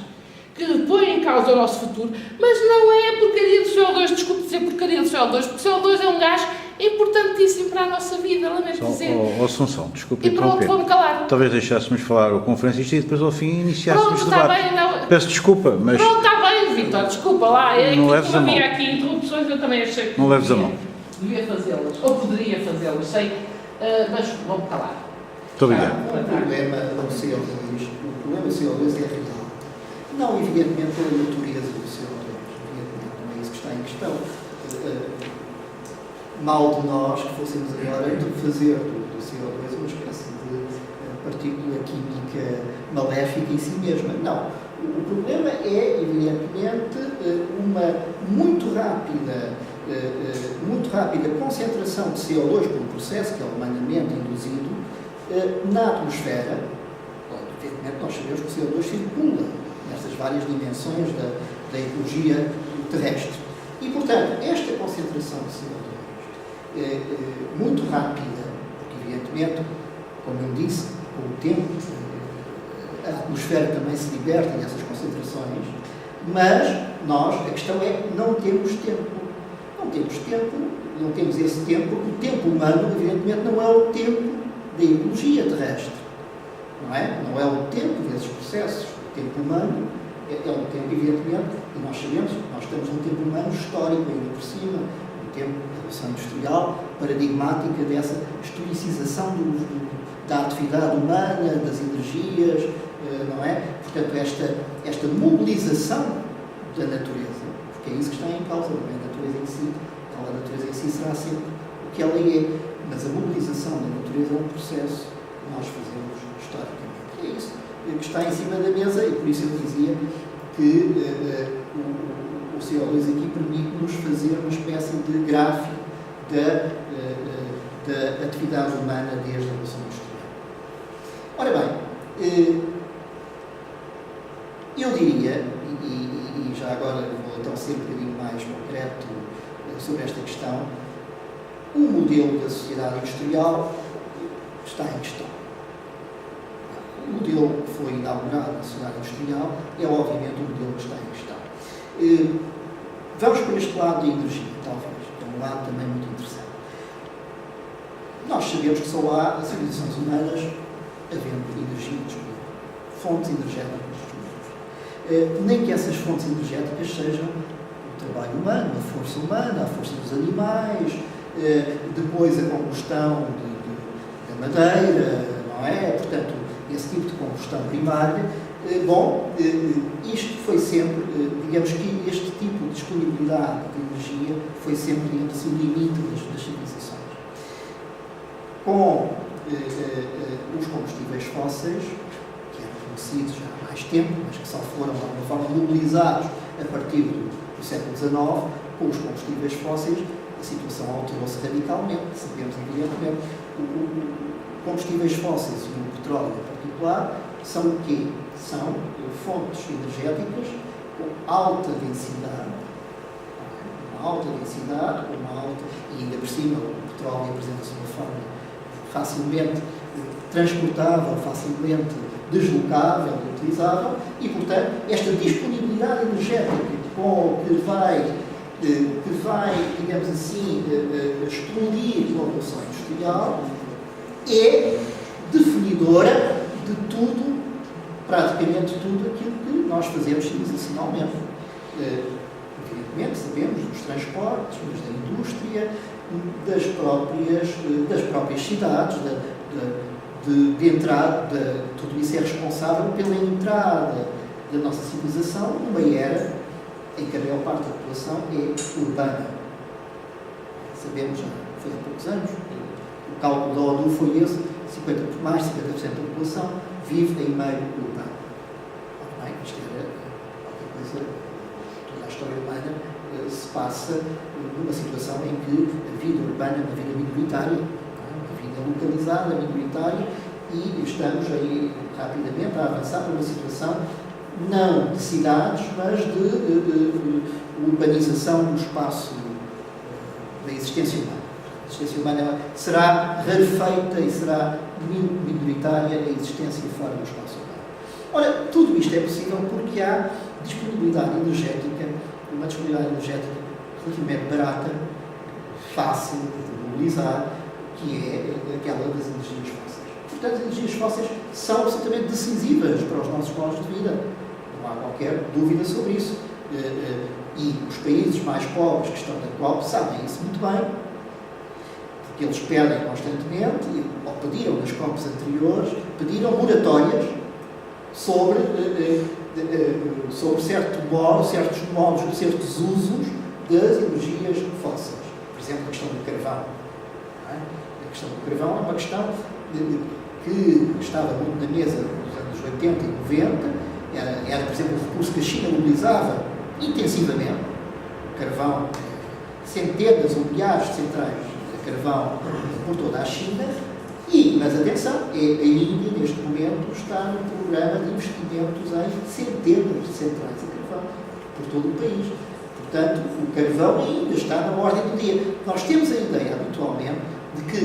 que põem em causa o nosso futuro, mas não é a porcaria do CO2, desculpe dizer porcaria do CO2, porque o CO2 é um gás importantíssimo para a nossa vida, lamento dizer. Assunção, desculpe e pronto, vou-me calar. Talvez deixássemos falar o conferencista e depois ao fim iniciássemos o Pronto, debate. está bem, não. Peço desculpa, mas... Pronto, está bem, Vítor, desculpa lá. É não que leves a mão. havia aqui interrupções, eu também achei que não leves a mão. Devia fazê-las, ou poderia fazê-las, sei, mas vou-me calar. Muito obrigado. O problema do CO2 é real. Não, evidentemente, a natureza do CO2. Evidentemente, não é isso que está em questão. Mal de nós que fôssemos agora fazer do CO2 uma espécie de partícula química maléfica em si mesma. Não. O problema é, evidentemente, uma muito rápida concentração de CO2 por um processo que é humanamente induzido na atmosfera. Evidentemente, nós sabemos que o CO2 circula nestas várias dimensões da ecologia terrestre. E, portanto, esta concentração de CO2 muito rápida, porque, evidentemente, como eu disse, com o tempo, a atmosfera também se liberta dessas concentrações, mas nós, a questão é, não temos tempo. Não temos tempo, não temos esse tempo, porque o tempo humano, evidentemente, não é o tempo da ecologia terrestre. Não é? Não é o tempo desses processos. O tempo humano é um tempo, evidentemente, e nós sabemos, nós estamos num tempo humano histórico ainda por cima, um tempo da Revolução Industrial, paradigmática dessa historicização da atividade humana, das energias, não é? Portanto, esta mobilização da natureza, porque é isso que está em causa, não é a natureza em si. A natureza em si será sempre o que ela é, mas a mobilização da natureza é um processo que nós fazemos historicamente. É isso que está em cima da mesa e por isso eu dizia que o CO2 aqui permite-nos fazer uma espécie de gráfico da atividade humana desde a Revolução Industrial. Ora bem, Eu diria, e já agora vou então ser um bocadinho mais concreto sobre esta questão, o modelo da sociedade industrial está em questão. O modelo que foi inaugurado na sociedade industrial é, obviamente, um modelo que está em questão. Vamos por este lado da energia, talvez, que é um lado também muito interessante. Nós sabemos que só há civilizações humanas havendo energia disponível, fontes energéticas disponíveis. Nem que essas fontes energéticas sejam o trabalho humano, a força humana, a força dos animais, depois a combustão da madeira, não é? Portanto, esse tipo de combustão primária. Isto foi sempre, digamos que este tipo de disponibilidade de energia foi sempre, digamos assim, o limite das civilizações. Com os combustíveis fósseis, que eram conhecidos já há mais tempo, mas que só foram, de alguma forma, mobilizados a partir do século XIX, com os combustíveis fósseis, a situação alterou-se radicalmente. Sabemos, evidentemente, combustíveis fósseis e o petróleo em particular são o quê? São fontes energéticas com alta densidade, e ainda por cima o petróleo apresenta-se de uma forma facilmente transportável, facilmente deslocável e utilizável, e, portanto, esta disponibilidade energética que vai, digamos assim, explodir com a Revolução Industrial é definidora de tudo, praticamente tudo aquilo que nós fazemos civilizacionalmente. Evidentemente, sabemos dos transportes, mas da indústria, das próprias cidades, de entrada, tudo isso é responsável pela entrada da nossa civilização numa era em que a maior parte da população é urbana. Sabemos, já foi há poucos anos, o cálculo da ONU foi esse, mais de 50% da população vive em meio urbano. Bem, isto era qualquer coisa, toda a história urbana se passa numa situação em que a vida urbana é uma vida minoritária, uma vida localizada, minoritária, e estamos aí rapidamente a avançar para uma situação não de cidades, mas de urbanização do espaço da existência humana. A existência humana será rarefeita e será minoritária a existência fora do espaço humano. Ora, tudo isto é possível porque há disponibilidade energética, uma disponibilidade energética relativamente barata, fácil de mobilizar, que é aquela das energias fósseis. Portanto, as energias fósseis são absolutamente decisivas para os nossos modos de vida. Não há qualquer dúvida sobre isso. E os países mais pobres que estão na COP sabem isso muito bem, porque eles pedem constantemente, ou pediram nas COPs anteriores, pediram moratórias sobre certos modos, certos usos das energias fósseis. Por exemplo, a questão do carvão. A questão do carvão é uma questão que estava muito na mesa nos anos 80 e 90, era, por exemplo, o recurso que a China mobilizava intensivamente. O carvão, centenas ou milhares de centrais de carvão por toda a China, mas atenção, a Índia, neste momento, está no programa de investimentos em centenas de centrais de carvão por todo o país. Portanto, o carvão ainda está na ordem do dia. Nós temos a ideia, habitualmente, de que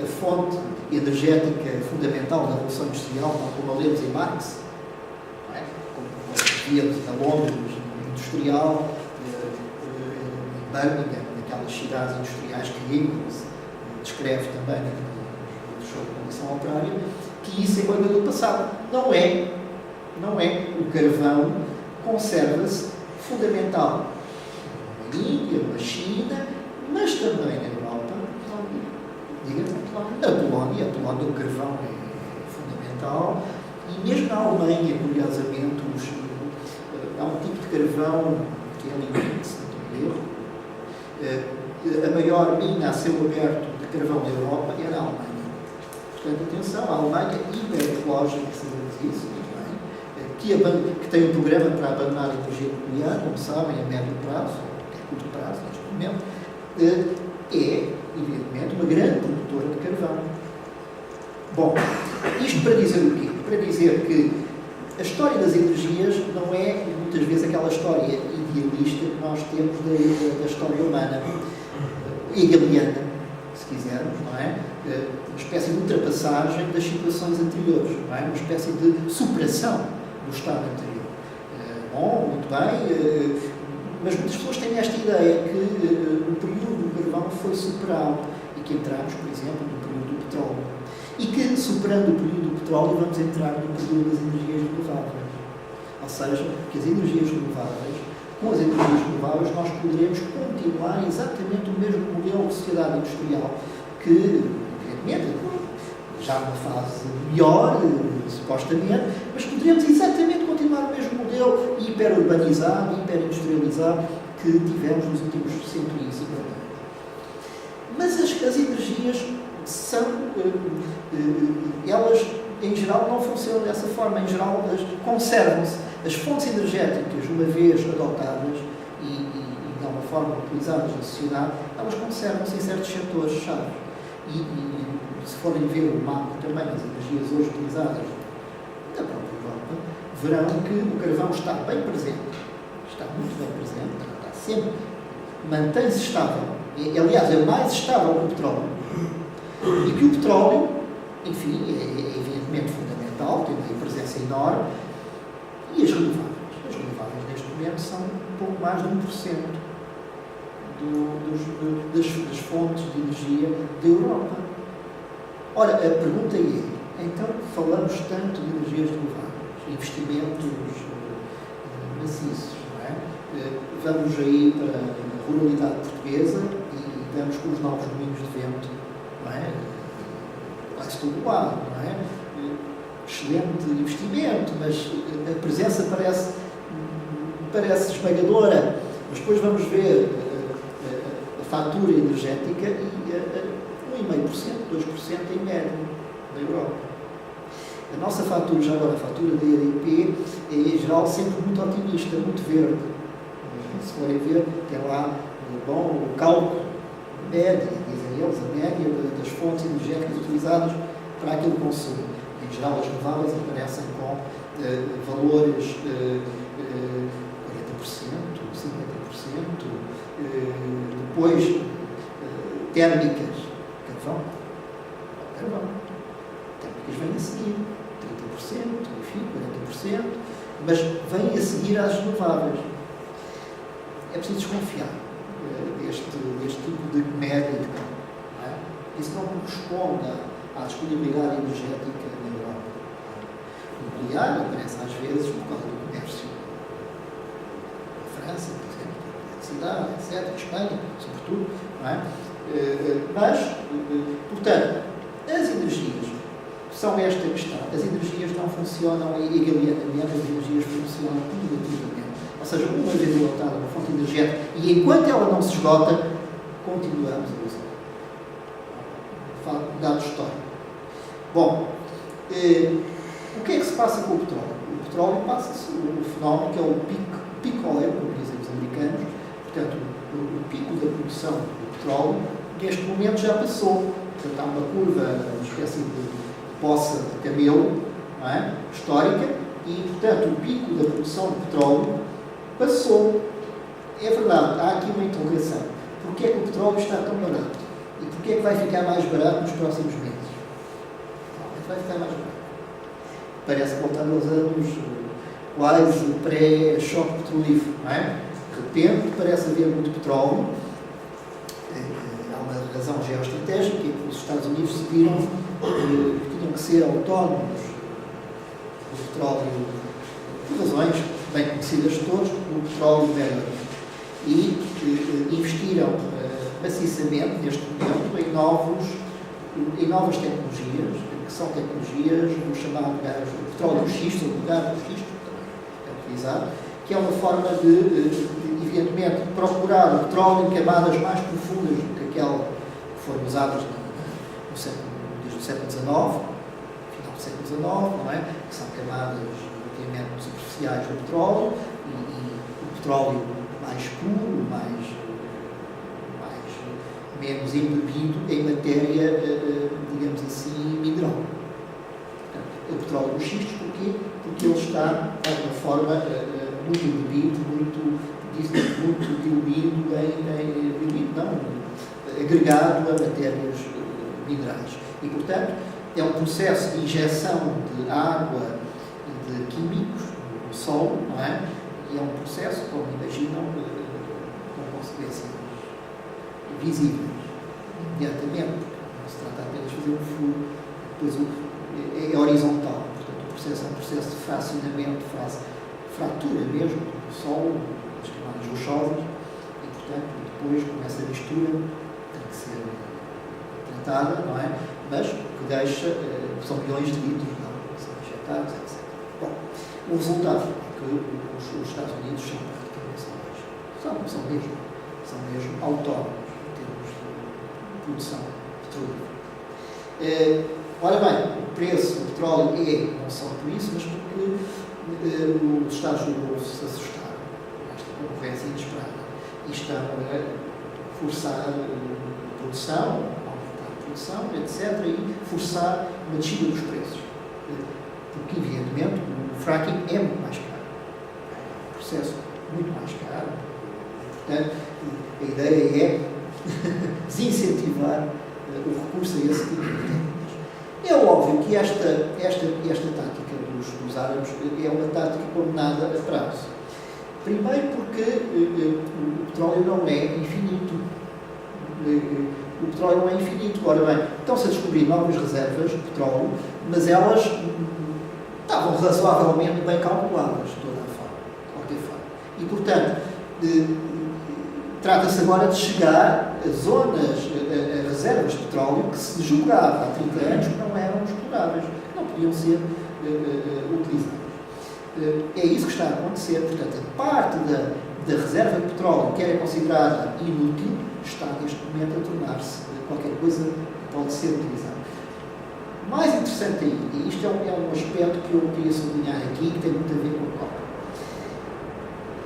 a fonte energética fundamental da Revolução Industrial, como a lemos em Marx, como víamos na Londres industrial, em Birmingham, naquelas cidades industriais que Engels descreve também sobre a condição operária, que isso é coisa do passado. Não é. O carvão conserva-se fundamental na Índia, na China, mas também na Europa. Na Polónia o carvão é fundamental, e mesmo na Alemanha, curiosamente, há um tipo de carvão que é lignite, se não estou a erro. A maior mina a céu aberto de carvão da Europa é na Alemanha. Portanto, atenção, a Alemanha hiper-ecológica, sabemos isso, que tem um programa para abandonar a energia nuclear, como sabem, a médio prazo, a curto prazo, neste momento, é, evidentemente, uma grande produtora de carvão. Bom, isto para dizer o quê? Para dizer que A história das energias não é, muitas vezes, aquela história idealista que nós temos da história humana, hegeliana, se quisermos, não é? Uma espécie de ultrapassagem das situações anteriores, não é? Uma espécie de superação do estado anterior. Bom, muito bem, mas muitas pessoas têm esta ideia que o período do carvão foi superado e que entramos, por exemplo, no período do petróleo. E que, superando o período do petróleo, vamos entrar no período das energias renováveis. Ou seja, que as energias renováveis, com as energias renováveis, nós poderemos continuar exatamente o mesmo modelo de sociedade industrial que, evidentemente, já numa fase melhor, supostamente, mas poderíamos exatamente continuar o mesmo modelo hiperurbanizado, hiperindustrializado que tivemos nos últimos 150 anos. Mas as energias são, elas em geral não funcionam dessa forma, em geral conservam-se. As fontes energéticas, uma vez adotadas e de alguma forma utilizadas na sociedade, elas conservam-se em certos setores-chave. E se forem ver o mapa também das energias hoje utilizadas da própria Europa, verão que o carvão está bem presente, está muito bem presente, está sempre, mantém-se estável. Aliás, é mais estável que o petróleo. E que o petróleo, enfim, é evidentemente fundamental, tem uma presença enorme, e as renováveis. As renováveis neste momento são um pouco mais de 1% das fontes de energia da Europa. Ora, a pergunta é, então falamos tanto de energias renováveis, investimentos maciços, não é? Vamos aí para a ruralidade portuguesa e vamos com os novos moinhos de vento, não é? Quase todo lado, não é? Excelente investimento, mas a presença parece esmagadora, mas depois vamos ver a fatura energética e 1,5%, 2% em média na Europa. A nossa fatura, já agora a fatura da EDP, é em geral sempre muito otimista, muito verde. Se forem ver, tem lá o cálculo média, dizem eles, a média das fontes energéticas utilizadas para aquele consumo. Em geral, as renováveis aparecem com valores 40%, 50%, depois térmicas, carvão, térmicas vêm a seguir, 30%, enfim, 40%, mas vêm a seguir às renováveis. É preciso desconfiar deste tipo de média de campo. Não é? Isso não corresponde à disponibilidade energética na Europa. O nuclear aparece às vezes por causa do comércio. A França, por exemplo, a eletricidade, etc., a Espanha, sobretudo. Não é? Mas, portanto, as energias são esta questão. As energias não funcionam egalianamente, as energias funcionam cumulativamente. Ou seja, uma vez adotada uma fonte energética e enquanto ela não se esgota, continuamos a usar. Dado histórico. Bom, o que é que se passa com o petróleo? O petróleo passa-se o fenómeno que é o peak oil, como dizem os americanos, portanto, o pico da produção do petróleo, neste momento já passou. Portanto, há uma curva, uma espécie de poça de camelo, não é? Histórica, e, portanto, o pico da produção de petróleo passou. É verdade, há aqui uma interrogação. Porquê é que o petróleo está tão barato? E porquê é que vai ficar mais barato nos próximos meses? Vai ficar mais barato. Parece voltar aos anos quase pré-choque petrolífero, não é? De repente parece haver muito petróleo. Há uma razão geoestratégica, que os Estados Unidos decidiram que tinham que ser autónomos do petróleo, por razões bem conhecidas de todos, do petróleo velho. E investiram maciçamente, neste momento, em novas tecnologias, que são tecnologias do chamado gás, do petróleo xisto, ou do gás do xisto, também é utilizado, que é uma forma de evidentemente, procurar o petróleo em camadas mais profundas do que aquela que foram usadas desde o século XIX, final do século XIX, não é? Que são camadas relativamente superficiais do petróleo e o petróleo mais puro, menos embebido em matéria, digamos assim, mineral. o petróleo dos xistos. Porquê? Porque ele está, de alguma forma, muito embebido, muito diluído agregado a matérias minerais. E, portanto, é um processo de injeção de água e de químicos no solo, não é? E é um processo, como imaginam, com consequências visíveis, imediatamente, não se trata apenas de fazer um furo, depois é horizontal, portanto o processo é um processo de fracionamento, fratura mesmo do solo, das camadas rochosas, e portanto depois com essa mistura tem que ser tratada, não é? Mas o que deixa são milhões de litros de água que são injetados, etc. Bom, o resultado é que os Estados Unidos são praticamente são mesmo autónomos em termos de produção petrolífera. Ora bem, o preço do petróleo não só por isso, mas porque os Estados do Golfo se assustaram com esta concorrência inesperada e estão a forçar a produção, aumentar a produção, etc., e forçar uma descida dos preços. Porque, evidentemente, o fracking é muito mais caro. É um processo muito mais caro. Portanto, a ideia é desincentivar o recurso a esse tipo de técnicas. É óbvio que esta tática dos árabes é uma tática condenada a prazo. Primeiro porque o petróleo não é infinito. O petróleo não é infinito. Ora bem, estão-se a descobrir novas reservas de petróleo, mas elas estavam razoavelmente bem calculadas, de qualquer forma. E, portanto, trata-se agora de chegar a zonas, a reservas de petróleo que se julgava há 30 anos que não eram exploráveis, que não podiam ser utilizadas. É isso que está a acontecer. Portanto, a parte da reserva de petróleo que era considerada inútil está neste momento a tornar-se qualquer coisa que pode ser utilizada. Mais interessante ainda, e isto é um aspecto que eu queria sublinhar aqui, que tem muito a ver com a Copa.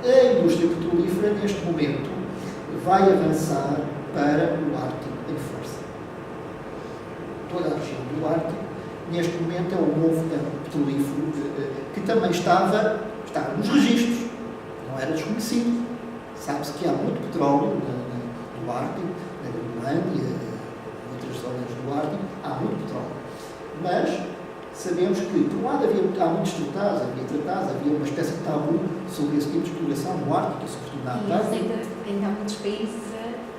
A indústria petrolífera, neste momento, vai avançar para o Ártico em força. Toda a região do Ártico, neste momento, é um novo campo petrolífero que também estava nos registros, não era desconhecido. Sabe-se que há muito petróleo no Ártico, na Groenlândia, em outras zonas do Ártico, há muito petróleo. Mas sabemos que, por um lado, há muitos tratados, havia uma espécie de tabu sobre esse tipo de exploração no Ártico e, sobretudo, na Antártida. Ainda há muitos países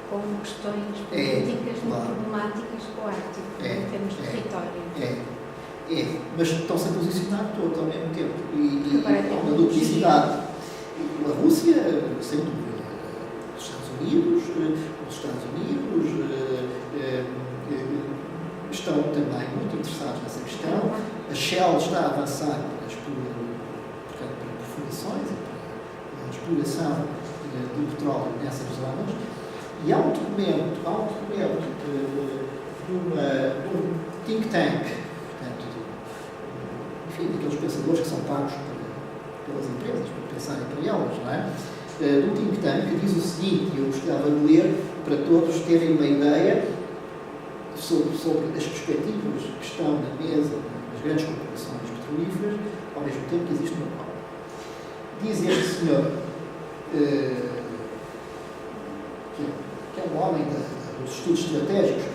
com questões políticas muito problemáticas com o Ártico, em termos de território. Mas estão-se a posicionar todos ao mesmo tempo. E há uma duplicidade. A Rússia, sem dúvida, os Estados Unidos estão também muito interessados nessa questão. A Shell está a avançar para perfurações e para a exploração do petróleo nessas zonas. E há um documento de um think tank, portanto, enfim, daqueles pensadores que são pagos pelas empresas, para pensarem para elas, não é? De um think tank que diz o seguinte, e eu gostava de ler para todos terem uma ideia sobre as perspectivas que estão na mesa das grandes corporações petrolíferas, ao mesmo tempo que existe uma Copa. Diz este senhor, que é um homem dos estudos estratégicos,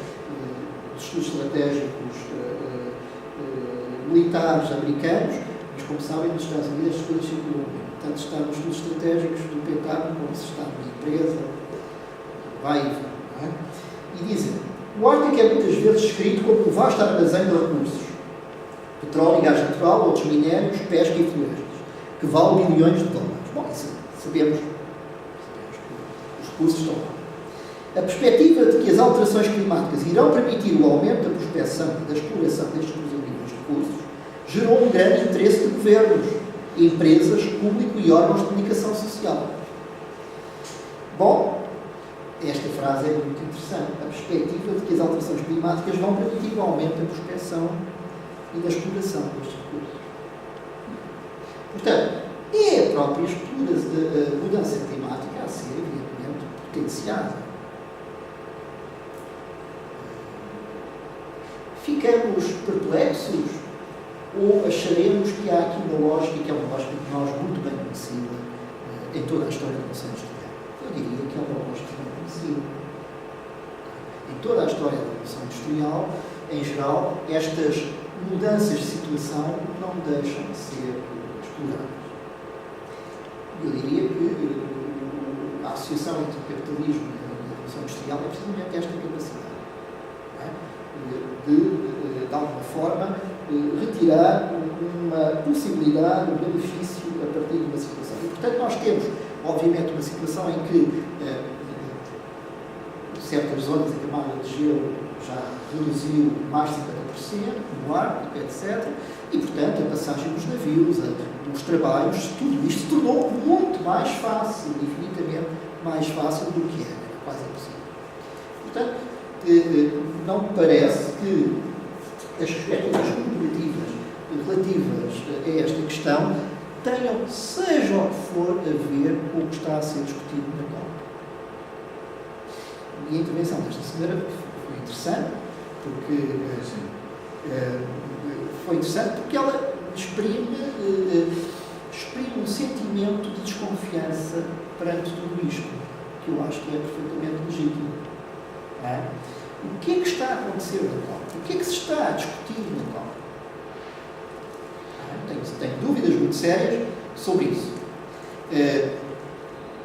militares americanos, mas como sabem, nos Estados Unidos as coisas circulam. Tanto está nos estudos estratégicos do Pentágono como se está numa empresa, vai e vem, não é? E dizem, o Ártico é muitas vezes descrito como um vasto armazém de recursos, petróleo e gás natural, outros minérios, pesca e florestas, que valem bilhões de dólares. Bom, isso sabemos que os recursos estão lá. A perspectiva de que as alterações climáticas irão permitir o aumento da prospecção e da exploração destes presumíveis recursos gerou um grande interesse de governos, empresas, público e órgãos de comunicação social. Bom, esta frase é muito interessante. A perspectiva de que as alterações climáticas vão permitir o aumento da prospecção e da exploração destes recursos. Portanto, é a própria mudança climática a ser, evidentemente, potenciada. Ficamos perplexos ou acharemos que há aqui uma lógica, que é uma lógica de nós muito bem conhecida em toda a história da Revolução Industrial? Eu diria que é uma lógica bem conhecida. Em toda a história da Revolução Industrial, em geral, estas mudanças de situação não deixam de ser exploradas. Eu diria que a associação entre o capitalismo e a Revolução Industrial é precisamente esta capacidade, não é? De alguma forma, retirar uma possibilidade, um benefício a partir de uma situação. E, portanto, nós temos, obviamente, uma situação em que certas zonas da camada de gelo já reduziu mais de 50% no Ártico, etc. E, portanto, a passagem dos navios, os trabalhos, tudo isto se tornou muito mais fácil, infinitamente mais fácil do que era, quase impossível. Portanto, não me parece que as perspectivas comparativas relativas a esta questão tenham, seja o que for, a ver com o que está a ser discutido na COP. E a intervenção desta senhora foi interessante, porque ela exprime um sentimento de desconfiança perante tudo isto, que eu acho que é perfeitamente legítimo. É? O que é que está a acontecer na COP? O que é que se está a discutir na COP? Tenho dúvidas muito sérias sobre isso.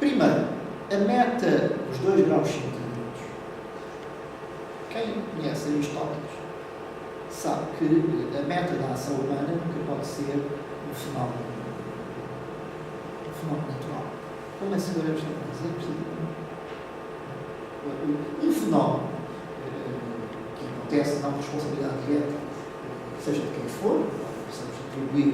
Primeiro, a meta dos 2 graus centígrados. Quem conhece Aristóteles sabe que a meta da ação humana nunca pode ser um fenómeno natural. Como a senhora está a dizer, um fenómeno que acontece na responsabilidade direta, seja de quem for, precisamos atribuir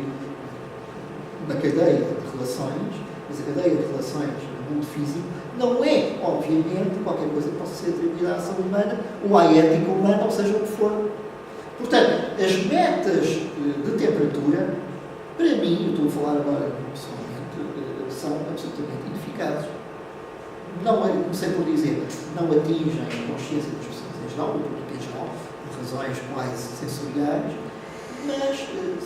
uma cadeia de relações, mas a cadeia de relações no mundo físico não é, obviamente, qualquer coisa que possa ser atribuída à ação humana ou à ética humana, ou seja o que for. Portanto, as metas de temperatura, para mim, eu estou a falar agora pessoalmente, são absolutamente ineficazes. Não, comecei por dizer, não atingem a consciência das pessoas em geral, do público em geral, por razões quase sensoriais, mas